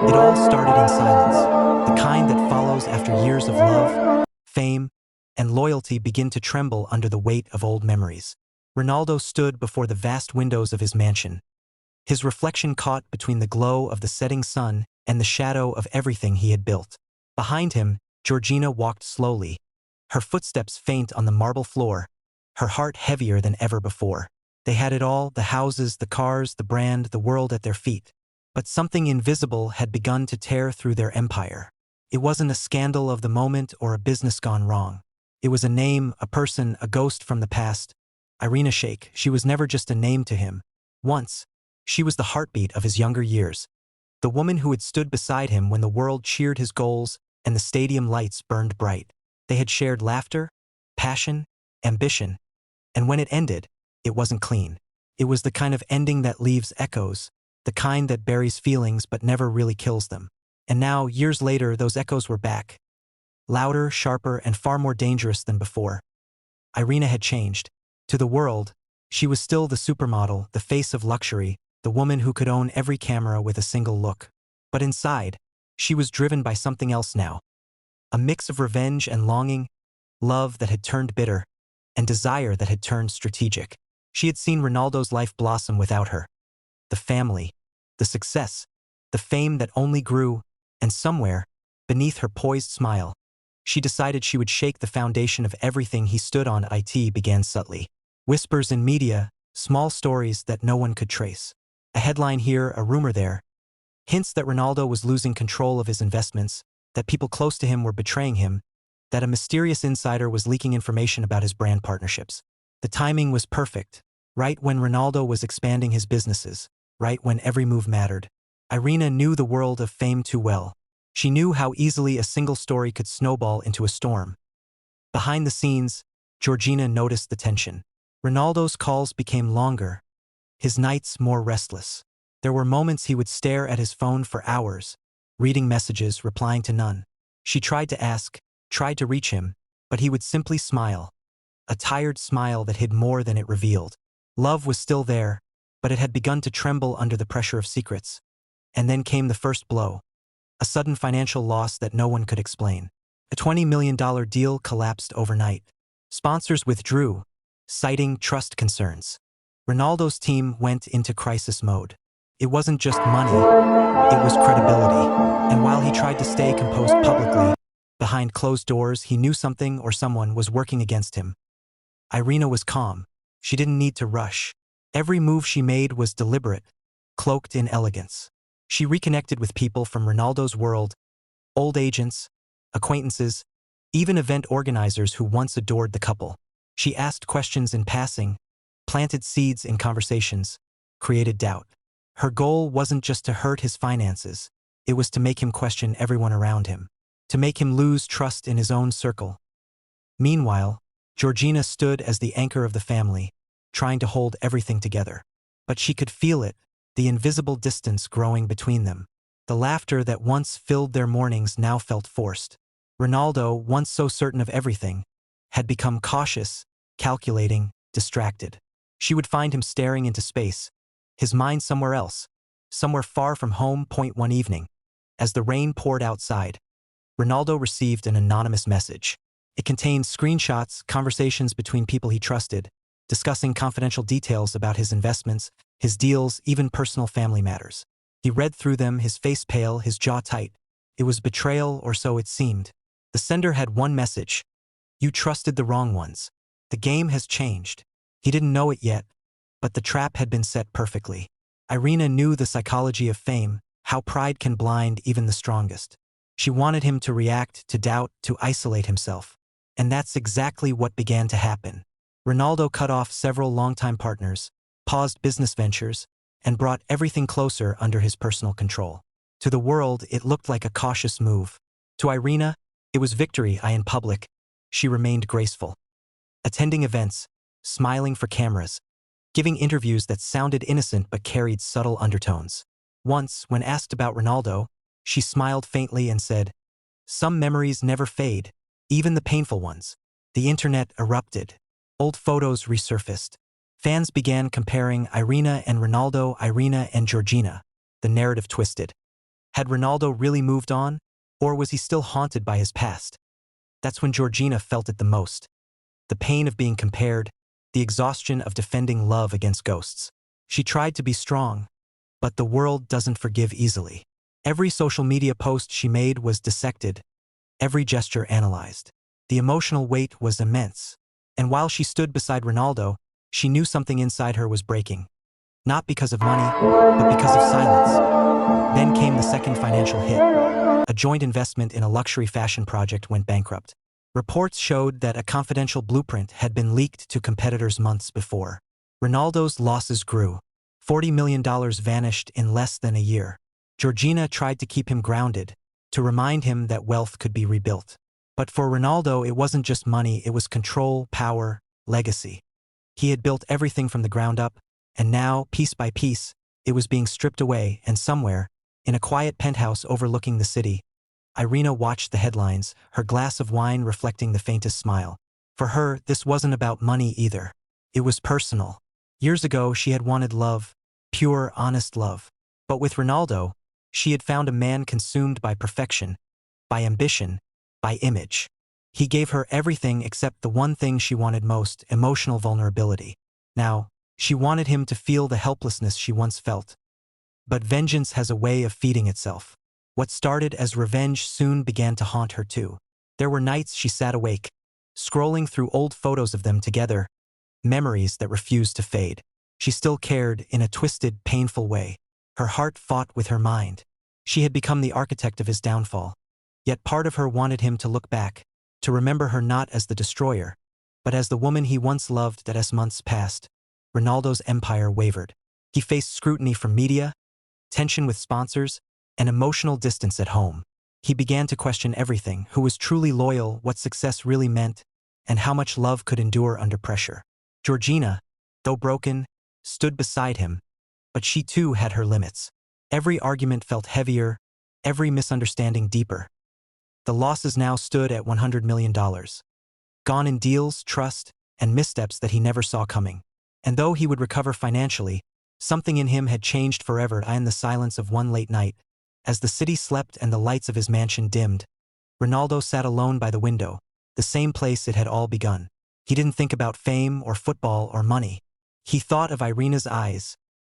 It all started in silence, the kind that follows after years of love, fame, and loyalty begin to tremble under the weight of old memories. Ronaldo stood before the vast windows of his mansion, his reflection caught between the glow of the setting sun and the shadow of everything he had built. Behind him, Georgina walked slowly, her footsteps faint on the marble floor, her heart heavier than ever before. They had it all, the houses, the cars, the brand, the world at their feet. But something invisible had begun to tear through their empire. It wasn't a scandal of the moment or a business gone wrong. It was a name, a person, a ghost from the past. Irina Shayk, she was never just a name to him. Once, she was the heartbeat of his younger years. The woman who had stood beside him when the world cheered his goals and the stadium lights burned bright. They had shared laughter, passion, ambition. And when it ended, it wasn't clean. It was the kind of ending that leaves echoes, the kind that buries feelings but never really kills them. And now, years later, those echoes were back. Louder, sharper, and far more dangerous than before. Irina had changed. To the world, she was still the supermodel, the face of luxury, the woman who could own every camera with a single look. But inside, she was driven by something else now. A mix of revenge and longing, love that had turned bitter, and desire that had turned strategic. She had seen Ronaldo's life blossom without her. The family, the success, the fame that only grew, and somewhere, beneath her poised smile, she decided she would shake the foundation of everything he stood on. It began subtly. Whispers in media, small stories that no one could trace. A headline here, a rumor there. Hints that Ronaldo was losing control of his investments, that people close to him were betraying him, that a mysterious insider was leaking information about his brand partnerships. The timing was perfect, right when Ronaldo was expanding his businesses, right when every move mattered. Irina knew the world of fame too well. She knew how easily a single story could snowball into a storm. Behind the scenes, Georgina noticed the tension. Ronaldo's calls became longer, his nights more restless. There were moments he would stare at his phone for hours, reading messages, replying to none. She tried to ask, tried to reach him, but he would simply smile. A tired smile that hid more than it revealed. Love was still there, but it had begun to tremble under the pressure of secrets. And then came the first blow. A sudden financial loss that no one could explain. A $20 million deal collapsed overnight. Sponsors withdrew, citing trust concerns. Ronaldo's team went into crisis mode. It wasn't just money, it was credibility. And while he tried to stay composed publicly, behind closed doors he knew something or someone was working against him. Irina was calm. She didn't need to rush. Every move she made was deliberate, cloaked in elegance. She reconnected with people from Ronaldo's world, old agents, acquaintances, even event organizers who once adored the couple. She asked questions in passing, planted seeds in conversations, created doubt. Her goal wasn't just to hurt his finances, it was to make him question everyone around him, to make him lose trust in his own circle. Meanwhile, Georgina stood as the anchor of the family, trying to hold everything together. But she could feel it, the invisible distance growing between them. The laughter that once filled their mornings now felt forced. Ronaldo, once so certain of everything, had become cautious, calculating, distracted. She would find him staring into space, his mind somewhere else, somewhere far from home. One evening, as the rain poured outside, Ronaldo received an anonymous message. It contained screenshots, conversations between people he trusted, discussing confidential details about his investments, his deals, even personal family matters. He read through them, his face pale, his jaw tight. It was betrayal, or so it seemed. The sender had one message: you trusted the wrong ones. The game has changed. He didn't know it yet, but the trap had been set perfectly. Irina knew the psychology of fame, how pride can blind even the strongest. She wanted him to react, to doubt, to isolate himself. And that's exactly what began to happen. Ronaldo cut off several longtime partners, paused business ventures, and brought everything closer under his personal control. To the world, it looked like a cautious move. To Irina, it was victory. In public, she remained graceful. Attending events, smiling for cameras, giving interviews that sounded innocent but carried subtle undertones. Once, when asked about Ronaldo, she smiled faintly and said, "Some memories never fade, even the painful ones." The internet erupted. Old photos resurfaced. Fans began comparing Irina and Ronaldo, Irina and Georgina. The narrative twisted. Had Ronaldo really moved on? Or was he still haunted by his past? That's when Georgina felt it the most. The pain of being compared, the exhaustion of defending love against ghosts. She tried to be strong, but the world doesn't forgive easily. Every social media post she made was dissected, every gesture analyzed. The emotional weight was immense. And while she stood beside Ronaldo, she knew something inside her was breaking. Not because of money, but because of silence. Then came the second financial hit. A joint investment in a luxury fashion project went bankrupt. Reports showed that a confidential blueprint had been leaked to competitors months before. Ronaldo's losses grew. $40 million vanished in less than a year. Georgina tried to keep him grounded, to remind him that wealth could be rebuilt. But for Ronaldo, it wasn't just money, it was control, power, legacy. He had built everything from the ground up, and now, piece by piece, it was being stripped away, and somewhere, in a quiet penthouse overlooking the city, Irina watched the headlines, her glass of wine reflecting the faintest smile. For her, this wasn't about money either. It was personal. Years ago, she had wanted love, pure, honest love. But with Ronaldo, she had found a man consumed by perfection, by ambition, by image. He gave her everything except the one thing she wanted most, emotional vulnerability. Now, she wanted him to feel the helplessness she once felt. But vengeance has a way of feeding itself. What started as revenge soon began to haunt her too. There were nights she sat awake, scrolling through old photos of them together, memories that refused to fade. She still cared in a twisted, painful way. Her heart fought with her mind. She had become the architect of his downfall. Yet part of her wanted him to look back, to remember her not as the destroyer, but as the woman he once loved. That as months passed, Ronaldo's empire wavered. He faced scrutiny from media, tension with sponsors, and emotional distance at home. He began to question everything: who was truly loyal, what success really meant, and how much love could endure under pressure. Georgina, though broken, stood beside him, but she too had her limits. Every argument felt heavier, every misunderstanding deeper. The losses now stood at $100 million. Gone in deals, trust, and missteps that he never saw coming. And though he would recover financially, something in him had changed forever. In the silence of one late night, as the city slept and the lights of his mansion dimmed, Ronaldo sat alone by the window, the same place it had all begun. He didn't think about fame or football or money. He thought of Irina's eyes,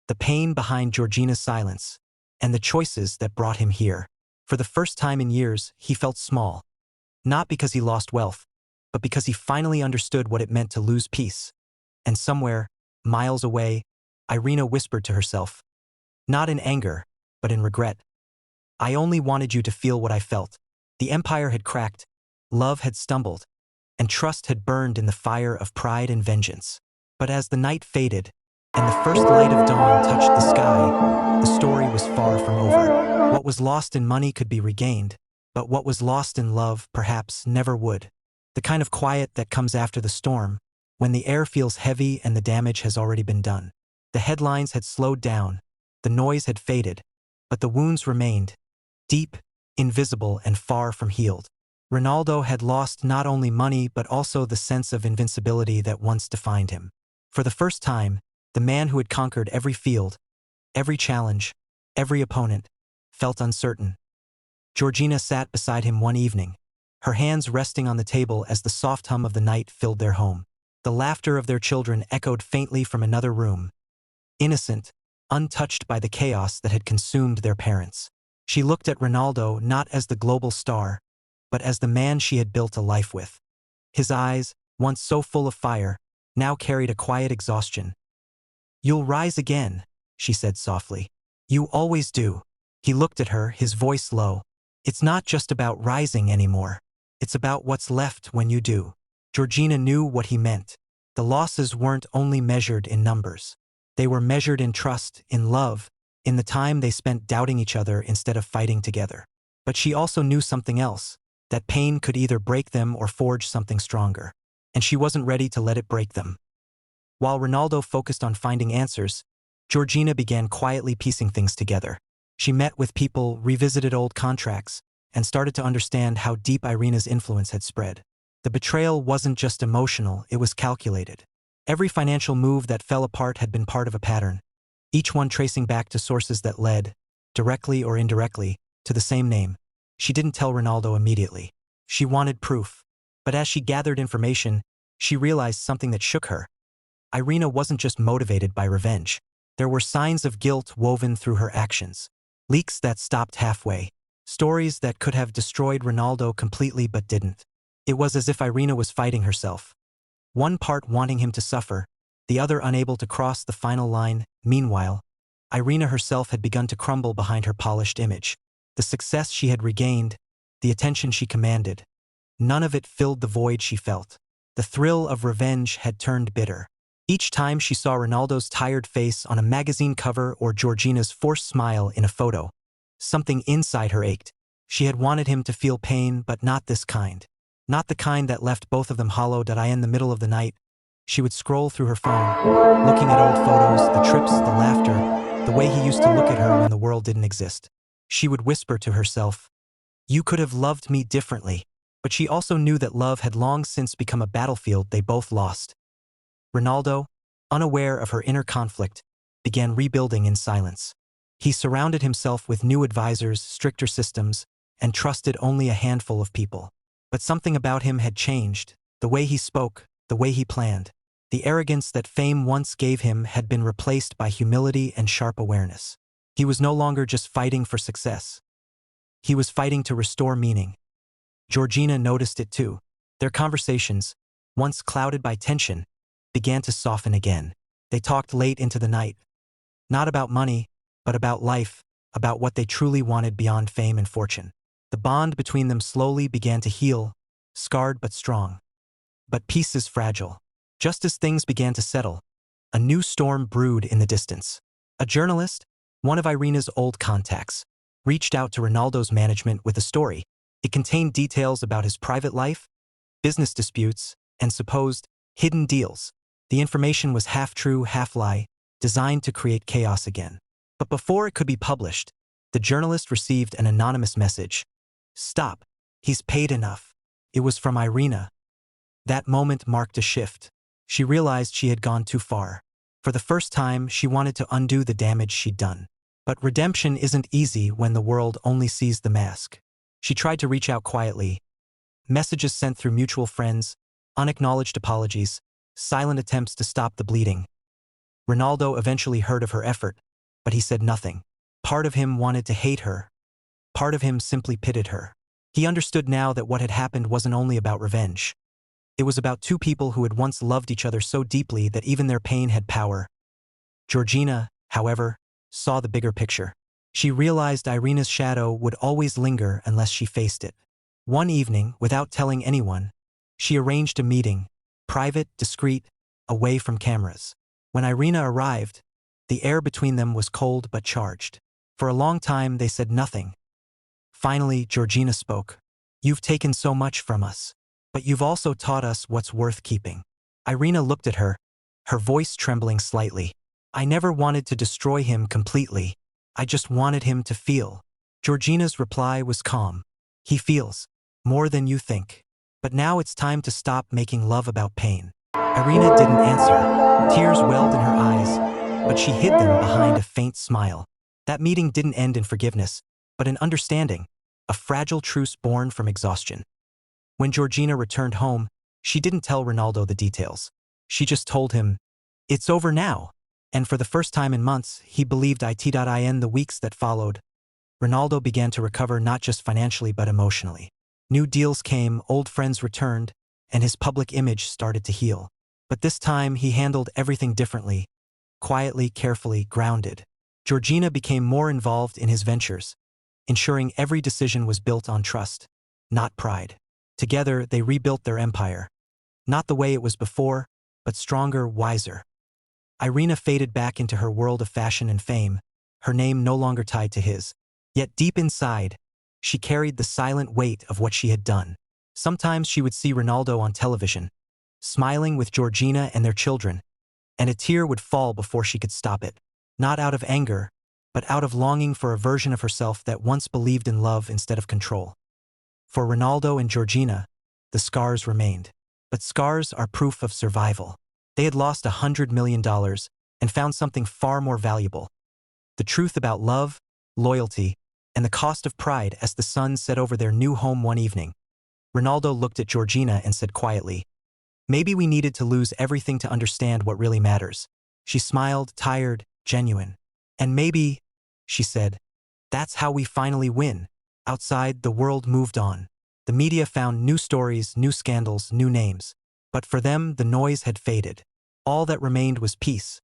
the pain behind Georgina's silence, and the choices that brought him here. For the first time in years, he felt small. Not because he lost wealth, but because he finally understood what it meant to lose peace. And somewhere, miles away, Irina whispered to herself, not in anger, but in regret, "I only wanted you to feel what I felt." The empire had cracked, love had stumbled, and trust had burned in the fire of pride and vengeance. But as the night faded, and the first light of dawn touched the sky, the story was far from over. What was lost in money could be regained, but what was lost in love perhaps never would. The kind of quiet that comes after the storm, when the air feels heavy and the damage has already been done. The headlines had slowed down, the noise had faded, but the wounds remained, deep, invisible, and far from healed. Ronaldo had lost not only money but also the sense of invincibility that once defined him. For the first time, the man who had conquered every field, every challenge, every opponent, felt uncertain. Georgina sat beside him one evening, her hands resting on the table as the soft hum of the night filled their home. The laughter of their children echoed faintly from another room, innocent, untouched by the chaos that had consumed their parents. She looked at Ronaldo not as the global star, but as the man she had built a life with. His eyes, once so full of fire, now carried a quiet exhaustion. "You'll rise again," she said softly. "You always do." He looked at her, his voice low. "It's not just about rising anymore. It's about what's left when you do." Georgina knew what he meant. The losses weren't only measured in numbers. They were measured in trust, in love, in the time they spent doubting each other instead of fighting together. But she also knew something else, that pain could either break them or forge something stronger. And she wasn't ready to let it break them. While Ronaldo focused on finding answers, Georgina began quietly piecing things together. She met with people, revisited old contracts, and started to understand how deep Irina's influence had spread. The betrayal wasn't just emotional, it was calculated. Every financial move that fell apart had been part of a pattern, each one tracing back to sources that led, directly or indirectly, to the same name. She didn't tell Ronaldo immediately. She wanted proof. But as she gathered information, she realized something that shook her. Irina wasn't just motivated by revenge. There were signs of guilt woven through her actions. Leaks that stopped halfway. Stories that could have destroyed Ronaldo completely but didn't. It was as if Irina was fighting herself. One part wanting him to suffer, the other unable to cross the final line. Meanwhile, Irina herself had begun to crumble behind her polished image. The success she had regained, the attention she commanded, none of it filled the void she felt. The thrill of revenge had turned bitter. Each time she saw Ronaldo's tired face on a magazine cover or Georgina's forced smile in a photo, something inside her ached. She had wanted him to feel pain, but not this kind. Not the kind that left both of them hollowed. In the middle of the night, she would scroll through her phone, looking at old photos, the trips, the laughter, the way he used to look at her when the world didn't exist. She would whisper to herself, "You could have loved me differently." But she also knew that love had long since become a battlefield they both lost. Ronaldo, unaware of her inner conflict, began rebuilding in silence. He surrounded himself with new advisors, stricter systems, and trusted only a handful of people. But something about him had changed. The way he spoke, the way he planned. The arrogance that fame once gave him had been replaced by humility and sharp awareness. He was no longer just fighting for success. He was fighting to restore meaning. Georgina noticed it too. Their conversations, once clouded by tension, began to soften again. They talked late into the night. Not about money, but about life, about what they truly wanted beyond fame and fortune. The bond between them slowly began to heal, scarred but strong. But peace is fragile. Just as things began to settle, a new storm brewed in the distance. A journalist, one of Irina's old contacts, reached out to Ronaldo's management with a story. It contained details about his private life, business disputes, and supposed hidden deals. The information was half true, half lie, designed to create chaos again. But before it could be published, the journalist received an anonymous message. "Stop. He's paid enough." It was from Irina. That moment marked a shift. She realized she had gone too far. For the first time, she wanted to undo the damage she'd done. But redemption isn't easy when the world only sees the mask. She tried to reach out quietly. Messages sent through mutual friends, unacknowledged apologies, silent attempts to stop the bleeding. Ronaldo eventually heard of her effort, but he said nothing. Part of him wanted to hate her. Part of him simply pitied her. He understood now that what had happened wasn't only about revenge. It was about two people who had once loved each other so deeply that even their pain had power. Georgina, however, saw the bigger picture. She realized Irina's shadow would always linger unless she faced it. One evening, without telling anyone, she arranged a meeting, private, discreet, away from cameras. When Irina arrived, the air between them was cold but charged. For a long time, they said nothing. Finally, Georgina spoke. "You've taken so much from us, but you've also taught us what's worth keeping." Irina looked at her, her voice trembling slightly. "I never wanted to destroy him completely. I just wanted him to feel." Georgina's reply was calm. "He feels more than you think. But now it's time to stop making love about pain." Irina didn't answer. Tears welled in her eyes, but she hid them behind a faint smile. That meeting didn't end in forgiveness, but in understanding, a fragile truce born from exhaustion. When Georgina returned home, she didn't tell Ronaldo the details. She just told him, "It's over now." And for the first time in months, he believed it. In the weeks that followed, Ronaldo began to recover not just financially but emotionally. New deals came, old friends returned, and his public image started to heal. But this time, he handled everything differently, quietly, carefully, grounded. Georgina became more involved in his ventures, ensuring every decision was built on trust, not pride. Together, they rebuilt their empire. Not the way it was before, but stronger, wiser. Irina faded back into her world of fashion and fame, her name no longer tied to his. Yet deep inside, she carried the silent weight of what she had done. Sometimes she would see Ronaldo on television, smiling with Georgina and their children, and a tear would fall before she could stop it. Not out of anger, but out of longing for a version of herself that once believed in love instead of control. For Ronaldo and Georgina, the scars remained. But scars are proof of survival. They had lost $100 million and found something far more valuable: the truth about love, loyalty, and the cost of pride as the sun set over their new home one evening. Ronaldo looked at Georgina and said quietly, "Maybe we needed to lose everything to understand what really matters." She smiled, tired, genuine. "And maybe," she said, "that's how we finally win." Outside, the world moved on. The media found new stories, new scandals, new names. But for them, the noise had faded. All that remained was peace.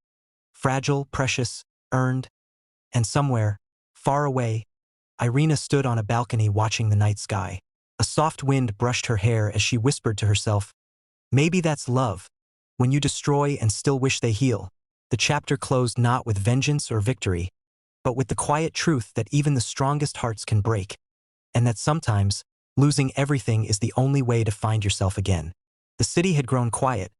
Fragile, precious, earned. And somewhere, far away, Irina stood on a balcony watching the night sky. A soft wind brushed her hair as she whispered to herself, "Maybe that's love. When you destroy and still wish they heal." The chapter closed not with vengeance or victory, but with the quiet truth that even the strongest hearts can break, and that sometimes, losing everything is the only way to find yourself again. The city had grown quiet,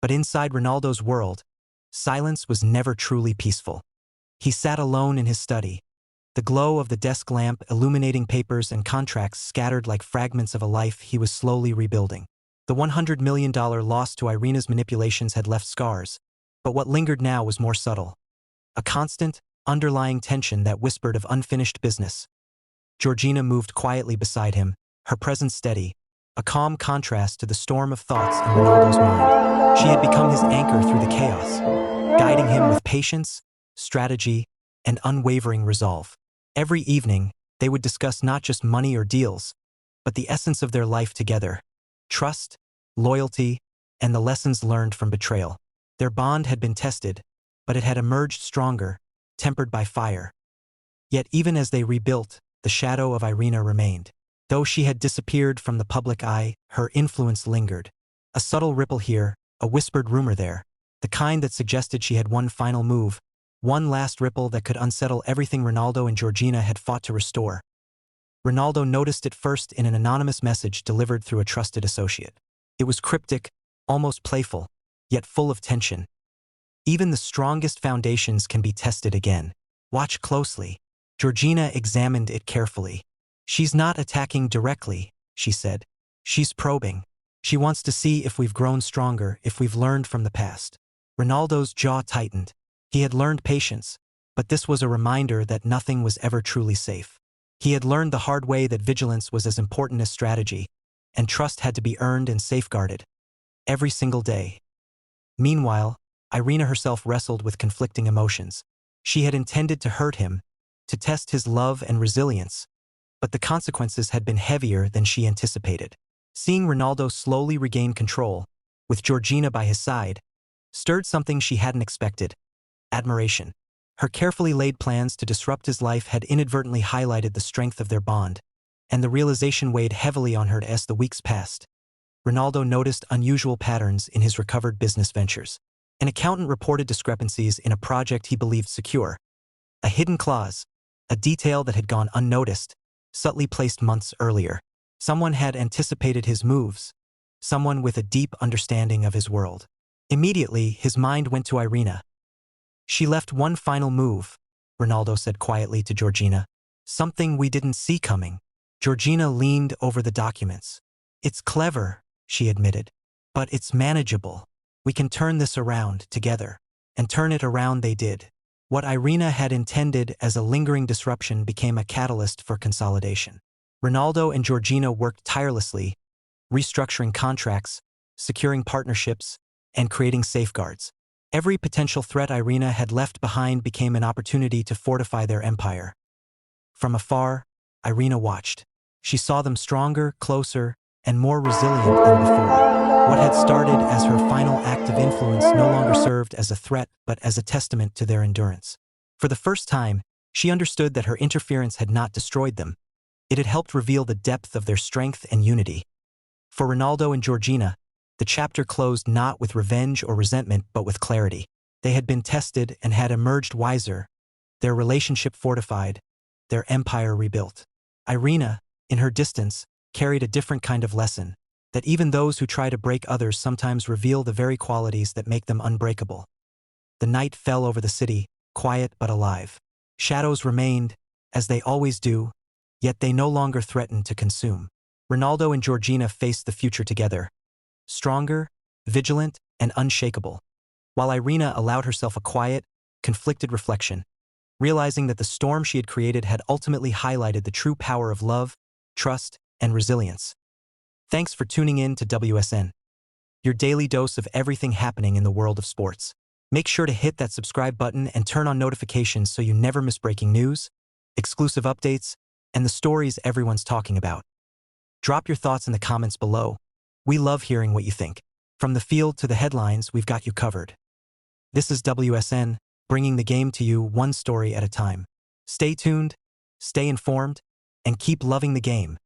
but inside Ronaldo's world, silence was never truly peaceful. He sat alone in his study, the glow of the desk lamp illuminating papers and contracts scattered like fragments of a life he was slowly rebuilding. The $100 million loss to Irina's manipulations had left scars, but what lingered now was more subtle. A constant, underlying tension that whispered of unfinished business. Georgina moved quietly beside him, her presence steady, a calm contrast to the storm of thoughts in Ronaldo's mind. She had become his anchor through the chaos, guiding him with patience, strategy, and unwavering resolve. Every evening, they would discuss not just money or deals, but the essence of their life together: trust, loyalty, and the lessons learned from betrayal. Their bond had been tested, but it had emerged stronger, tempered by fire. Yet even as they rebuilt, the shadow of Irina remained. Though she had disappeared from the public eye, her influence lingered. A subtle ripple here, a whispered rumor there, the kind that suggested she had one final move, one last ripple that could unsettle everything Ronaldo and Georgina had fought to restore. Ronaldo noticed it first in an anonymous message delivered through a trusted associate. It was cryptic, almost playful, yet full of tension. "Even the strongest foundations can be tested again. Watch closely." Georgina examined it carefully. "She's not attacking directly," she said. "She's probing. She wants to see if we've grown stronger, if we've learned from the past." Ronaldo's jaw tightened. He had learned patience, but this was a reminder that nothing was ever truly safe. He had learned the hard way that vigilance was as important as strategy, and trust had to be earned and safeguarded, every single day. Meanwhile, Irina herself wrestled with conflicting emotions. She had intended to hurt him, to test his love and resilience, but the consequences had been heavier than she anticipated. Seeing Ronaldo slowly regain control, with Georgina by his side, stirred something she hadn't expected: admiration. Her carefully laid plans to disrupt his life had inadvertently highlighted the strength of their bond, and the realization weighed heavily on her as the weeks passed. Ronaldo noticed unusual patterns in his recovered business ventures. An accountant reported discrepancies in a project he believed secure. A hidden clause, a detail that had gone unnoticed, subtly placed months earlier. Someone had anticipated his moves, someone with a deep understanding of his world. Immediately, his mind went to Irina. "She left one final move," Ronaldo said quietly to Georgina. "Something we didn't see coming." Georgina leaned over the documents. "It's clever," she admitted, "but it's manageable. We can turn this around together." And turn it around they did. What Irina had intended as a lingering disruption became a catalyst for consolidation. Ronaldo and Georgina worked tirelessly, restructuring contracts, securing partnerships, and creating safeguards. Every potential threat Irina had left behind became an opportunity to fortify their empire. From afar, Irina watched. She saw them stronger, closer, and more resilient than before. What had started as her final act of influence no longer served as a threat but as a testament to their endurance. For the first time, she understood that her interference had not destroyed them. It had helped reveal the depth of their strength and unity. For Ronaldo and Georgina, the chapter closed not with revenge or resentment but with clarity. They had been tested and had emerged wiser, their relationship fortified, their empire rebuilt. Irina, in her distance, carried a different kind of lesson, that even those who try to break others sometimes reveal the very qualities that make them unbreakable. The night fell over the city, quiet but alive. Shadows remained, as they always do, yet they no longer threatened to consume. Ronaldo and Georgina faced the future together, stronger, vigilant, and unshakable, while Irina allowed herself a quiet, conflicted reflection. realizing that the storm she had created had ultimately highlighted the true power of love, trust, and resilience. Thanks for tuning in to WSN, your daily dose of everything happening in the world of sports. Make sure to hit that subscribe button and turn on notifications so you never miss breaking news, exclusive updates, and the stories everyone's talking about. Drop your thoughts in the comments below. We love hearing what you think. From the field to the headlines, we've got you covered. This is WSN, bringing the game to you one story at a time. Stay tuned, stay informed, and keep loving the game.